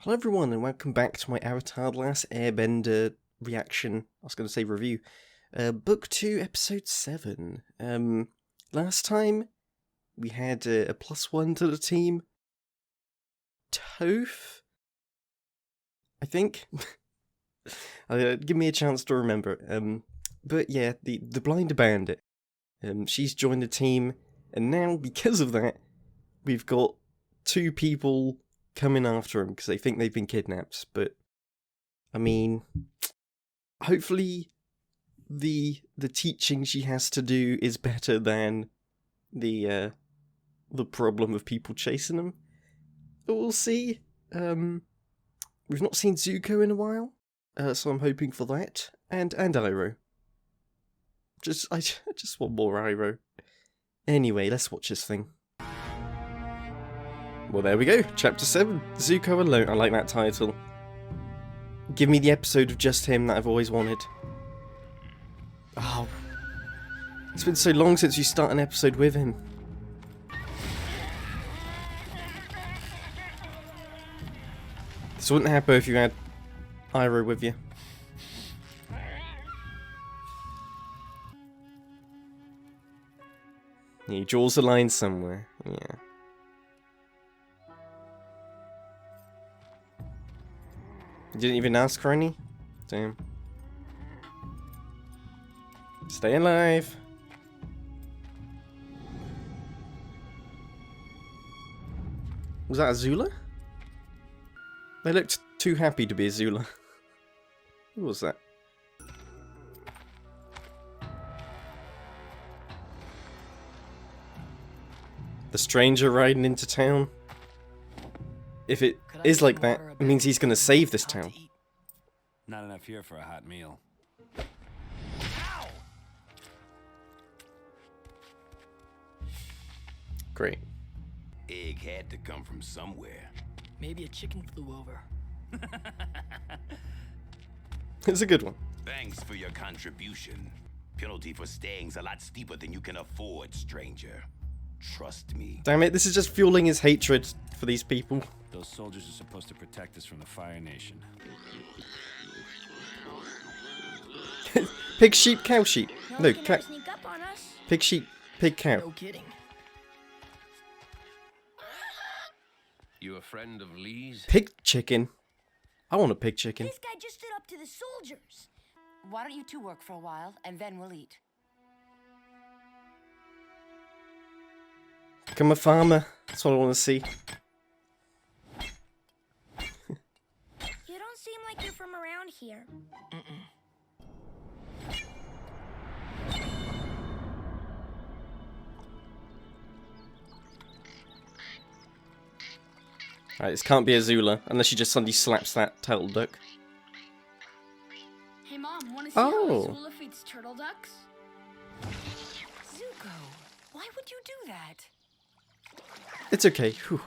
Hello everyone and welcome back to my Avatar The Last Airbender reaction, I was going to say review, Book 2 Episode 7. Last time we had a +1 to the team, Toph, I think. Give me a chance to remember. But yeah, the blind bandit, she's joined the team, and now because of that, we've got two people coming after him because they think they've been kidnapped. But I mean, hopefully the teaching she has to do is better than the problem of people chasing them. But we'll see. We've not seen Zuko in a while, so I'm hoping for that. And Iroh. I just want more Iroh. Anyway, let's watch this thing. Well, there we go. Chapter 7. Zuko Alone. I like that title. Give me the episode of just him that I've always wanted. Oh. It's been so long since you start an episode with him. This wouldn't happen if you had Iroh with you. Yeah, he draws the line somewhere. Yeah. You didn't even ask for any? Damn. Stay alive. Was that Azula? They looked too happy to be Azula. Who was that? The stranger riding into town? If it is like that, it means he's gonna save this town. Not enough here for a hot meal. Great. Egg had to come from somewhere. Maybe a chicken flew over. It's a good one. Thanks for your contribution. Penalty for staying's a lot steeper than you can afford, stranger. Trust me. Damn it, this is just fueling his hatred for these people. Those soldiers are supposed to protect us from the Fire Nation. Pig, sheep, cow, sheep. No, cow. Sneak up on us. Pig, sheep, pig, cow. No kidding. You a friend of Lee's? Pig chicken. I want a pig chicken. This guy just stood up to the soldiers. Why don't you two work for a while, and then we'll eat? Become a farmer. That's what I want to see. You don't seem like you're from around here. Alright, this can't be Azula, unless she just suddenly slaps that turtle duck. Hey Mom, wanna see how Azula feeds turtle ducks? Zuko, why would you do that? It's okay. Whew.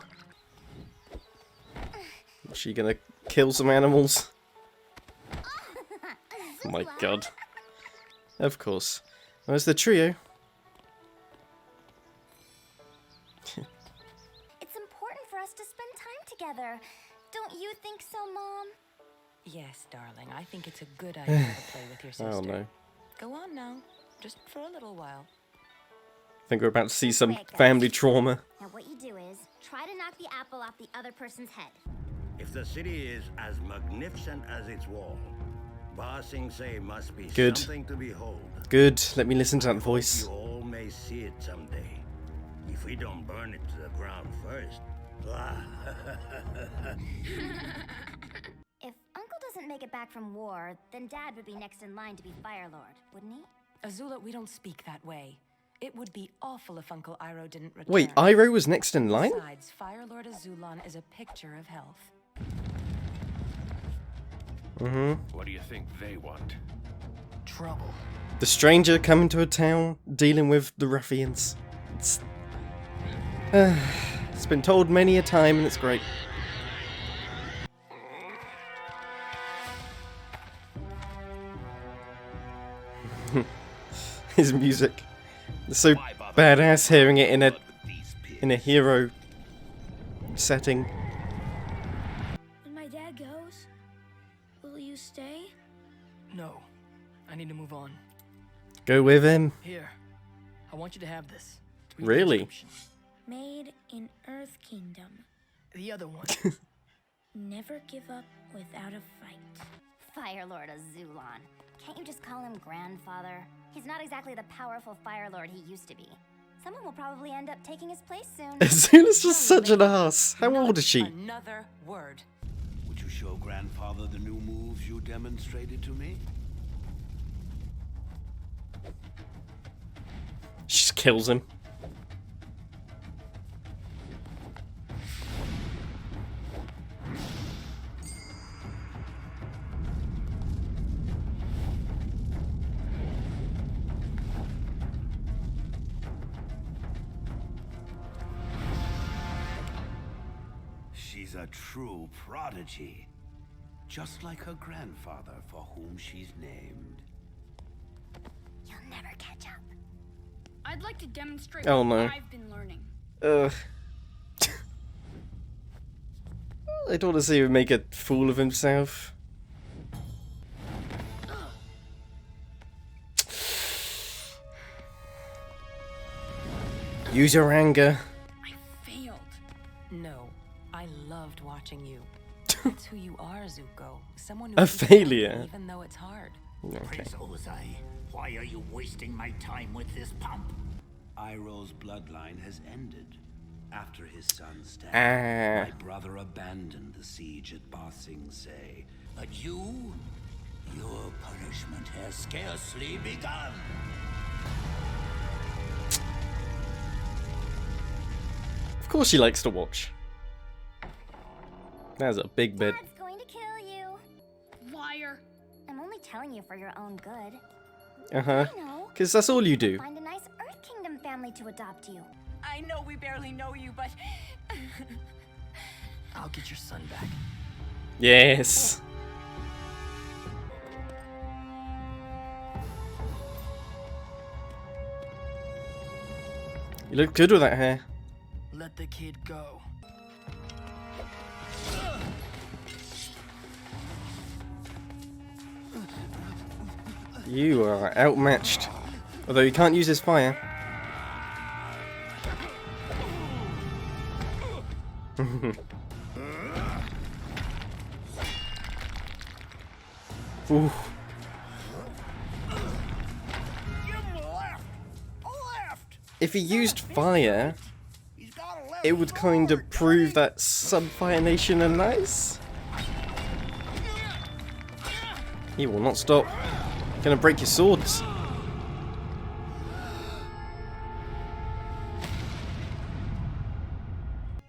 Is she gonna kill some animals? Oh my god. Of course. Where's the trio? It's important for us to spend time together. Don't you think so, Mom? Yes, darling, I think it's a good idea to play with your sister. Oh no. Go on now, just for a little while. I think we're about to see some family trauma. Now what you do is, try to knock the apple off the other person's head. If the city is as magnificent as its wall, Ba Sing Se must be Good. something to behold. Good, let me listen to that voice. You all may see it someday. If we don't burn it to the ground first. If Uncle doesn't make it back from war, then Dad would be next in line to be Fire Lord, wouldn't he? Azula, we don't speak that way. It would be awful if Uncle Iroh didn't return. Wait, Iroh was next in line? Besides, Fire Lord Azulon is a picture of health. What do you think they want? Trouble. The stranger coming to a town, dealing with the ruffians. It's been told many a time and it's great. His music. It's so badass hearing it in a hero setting. When my my dad goes, will you stay? No. I need to move on. Go with him. Here. I want you to have this. Read the Really? inscription. Made in Earth Kingdom. The other one. Never give up without a fight. Fire Lord Azulon. Can't you just call him grandfather? He's not exactly the powerful Fire Lord he used to be. Someone will probably end up taking his place soon. Azuna's just such an ass. How old is she? Another word. Would you show Grandfather the new moves you demonstrated to me? She just kills him. She's a true prodigy. Just like her grandfather, for whom she's named. You'll never catch up. I'd like to demonstrate Oh, what no. I've been learning. Ugh. I don't want to see him make a fool of himself. Use your anger. I failed. No, I loved watching you. That's who you are, Zuko. Someone who A keeps failure. going even though it's hard. Okay. Prince Ozai, why are you wasting my time with this pump? Iroh's bloodline has ended. After his son's death, Ah. my brother abandoned the siege at Ba Sing Se. But you? Your punishment has scarcely begun. Of course she likes to watch. That's a big bit. Dad's going to kill you. Liar. I'm only telling you for your own good. Uh-huh. I know. Because that's all you do. Find a nice Earth Kingdom family to adopt you. I know we barely know you, but I'll get your son back. Yes. You look good with that hair. Let the kid go. You are outmatched. Although you can't use his fire. Ooh. If he used fire, it would kind of prove that Sub-Fire Nation are nice. He will not stop. Gonna break your swords.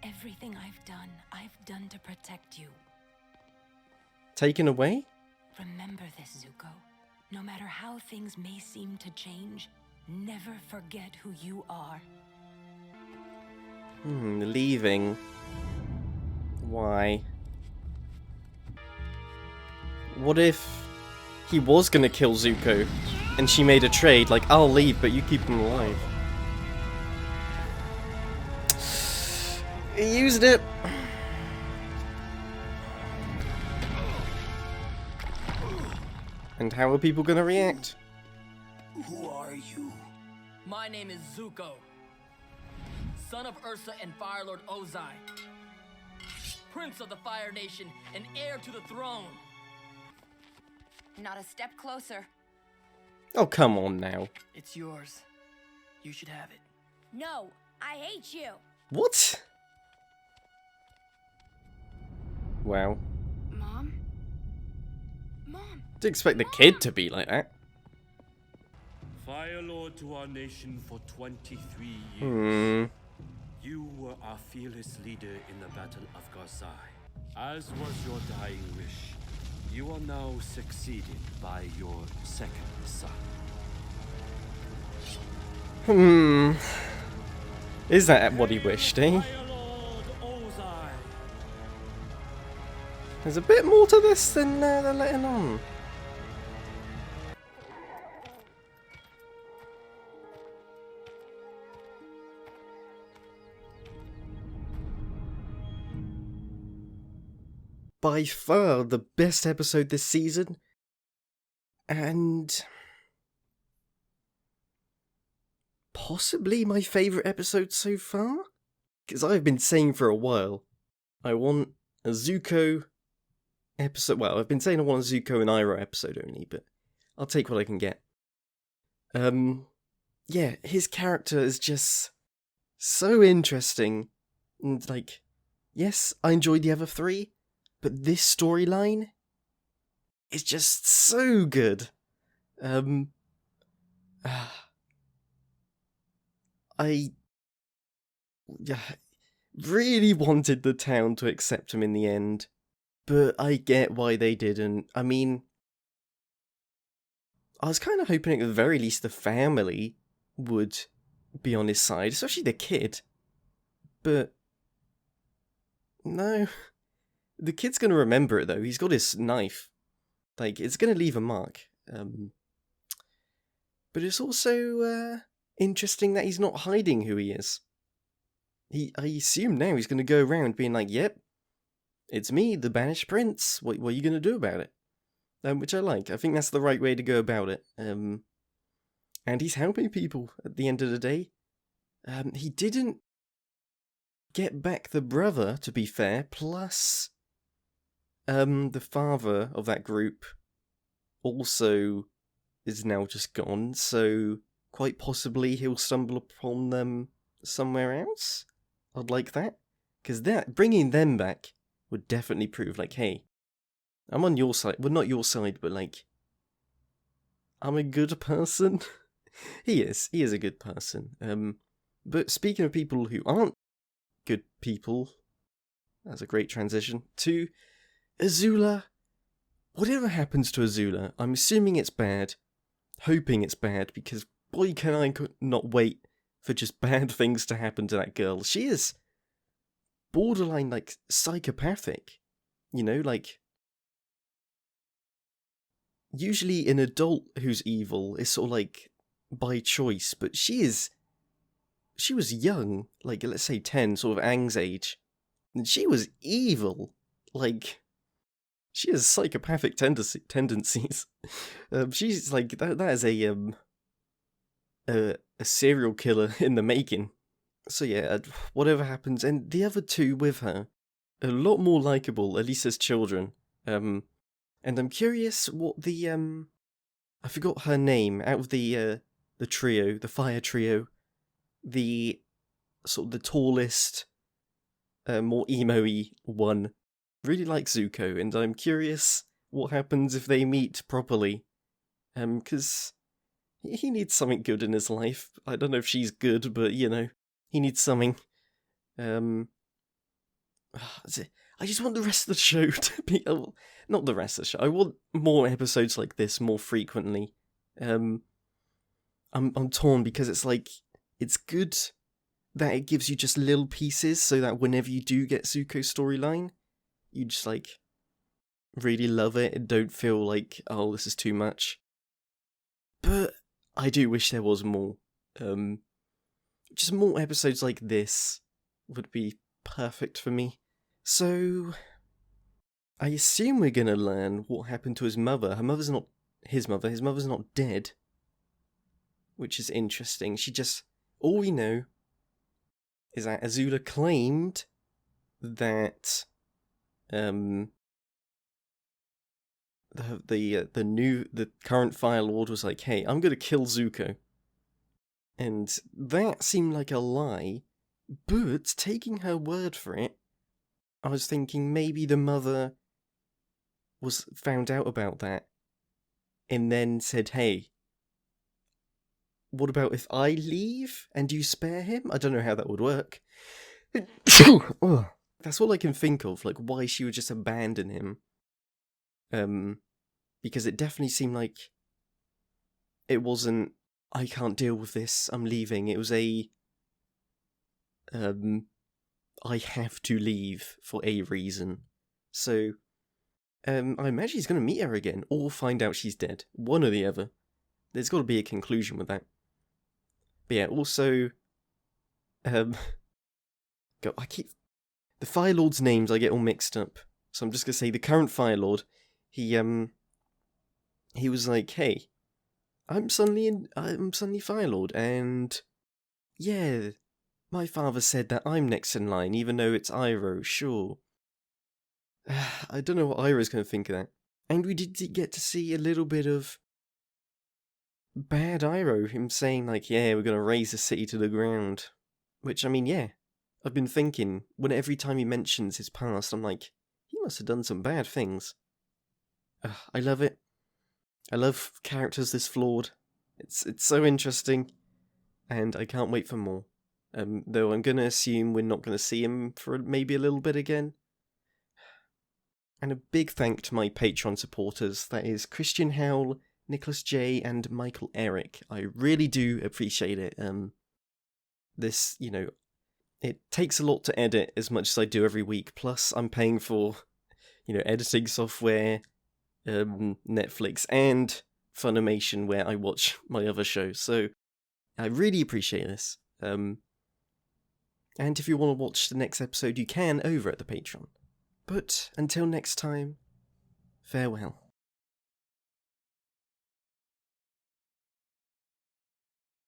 everything I've done to protect you. Taken away? Remember this, Zuko. No matter how things may seem to change, never forget who you are. Leaving. Why? What if he was gonna kill Zuko and she made a trade like, I'll leave but you keep him alive? He used it. And how are people gonna react? Who are you? My name is Zuko, son of Ursa and Fire Lord Ozai, Prince of the Fire Nation and heir to the throne. Not a step closer. Oh, come on now. It's yours. You should have it. No, I hate you. What? Wow. Mom? Mom. Didn't expect the kid to be like that. Fire Lord to our nation for 23 years. You were our fearless leader in the Battle of Garzai. As was your dying wish, you are now succeeded by your second son. Is that what he wished, eh? Fire Lord Ozai. There's a bit more to this than they're letting on. by far the best episode this season. And possibly my favourite episode so far? Because I've been saying for a while, I want a Zuko episode. Well, I've been saying I want a Zuko and Iroh episode only, but I'll take what I can get. Yeah, his character is just so interesting. And, like, yes, I enjoyed the other three, but this storyline is just so good. I really wanted the town to accept him in the end, but I get why they didn't. I mean, I was kind of hoping at the very least the family would be on his side, especially the kid. But no, the kid's gonna remember it though. He's got his knife. Like, it's gonna leave a mark. But it's also interesting that he's not hiding who he is. I assume now he's gonna go around being like, "Yep, it's me, the banished prince. What are you gonna do about it?" Which I like. I think that's the right way to go about it. And he's helping people at the end of the day. He didn't get back the brother, to be fair, plus the father of that group also is now just gone, so quite possibly he'll stumble upon them somewhere else. I'd like that, because bringing them back would definitely prove, like, hey, I'm on your side. Well, not your side, but, like, I'm a good person. He is a good person. But speaking of people who aren't good people, that's a great transition to Azula. Whatever happens to Azula, I'm assuming it's bad, hoping it's bad, because boy can I not wait for just bad things to happen to that girl. She is borderline, like, psychopathic, you know, like, usually an adult who's evil is sort of like by choice, but she was young, like, let's say 10, sort of Aang's age, and she was evil, like, she has psychopathic tendencies. She's like, that is a serial killer in the making. So yeah, whatever happens, and the other two with her, a lot more likeable, at least as children. And I'm curious what the I forgot her name, out of the trio, the fire trio, the sort of the tallest, more emo-y one, really like Zuko, and I'm curious what happens if they meet properly. Because he needs something good in his life. I don't know if she's good, but, you know, he needs something. I just want the rest of the show to be... not the rest of the show. I want more episodes like this more frequently. I'm torn because it's like... It's good that it gives you just little pieces so that whenever you do get Zuko's storyline, you just, like, really love it and don't feel like, oh, this is too much. But I do wish there was more. Just more episodes like this would be perfect for me. So, I assume we're gonna learn what happened to his mother. Her mother's not his mother. His mother's not dead. Which is interesting. All we know is that Azula claimed that the current Fire Lord was like, hey, I'm gonna kill Zuko. And that seemed like a lie, but taking her word for it, I was thinking maybe the mother was found out about that and then said, hey, what about if I leave and you spare him? I don't know how that would work. That's all I can think of, like, why she would just abandon him. Because it definitely seemed like it wasn't, I can't deal with this, I'm leaving. It was I have to leave for a reason. So, I imagine he's going to meet her again, or find out she's dead. One or the other. There's got to be a conclusion with that. But yeah, also, the Fire Lord's names I get all mixed up. So I'm just gonna say the current Fire Lord, he was like, hey, I'm suddenly Fire Lord, and yeah, my father said that I'm next in line, even though it's Iroh, sure. I don't know what Iroh's gonna think of that. And we did get to see a little bit of bad Iroh, him saying like, yeah, we're gonna raise the city to the ground. Which, I mean, yeah, I've been thinking, when every time he mentions his past, I'm like, he must have done some bad things. I love it. I love characters this flawed. It's so interesting, and I can't wait for more. Though I'm gonna assume we're not gonna see him for maybe a little bit again. And a big thank to my Patreon supporters, that is Christian Howell, Nicholas J, and Michael Eric. I really do appreciate it. This, you know, it takes a lot to edit as much as I do every week, plus I'm paying for, you know, editing software, Netflix, and Funimation where I watch my other shows, so I really appreciate this. And if you want to watch the next episode, you can over at the Patreon. But until next time, farewell.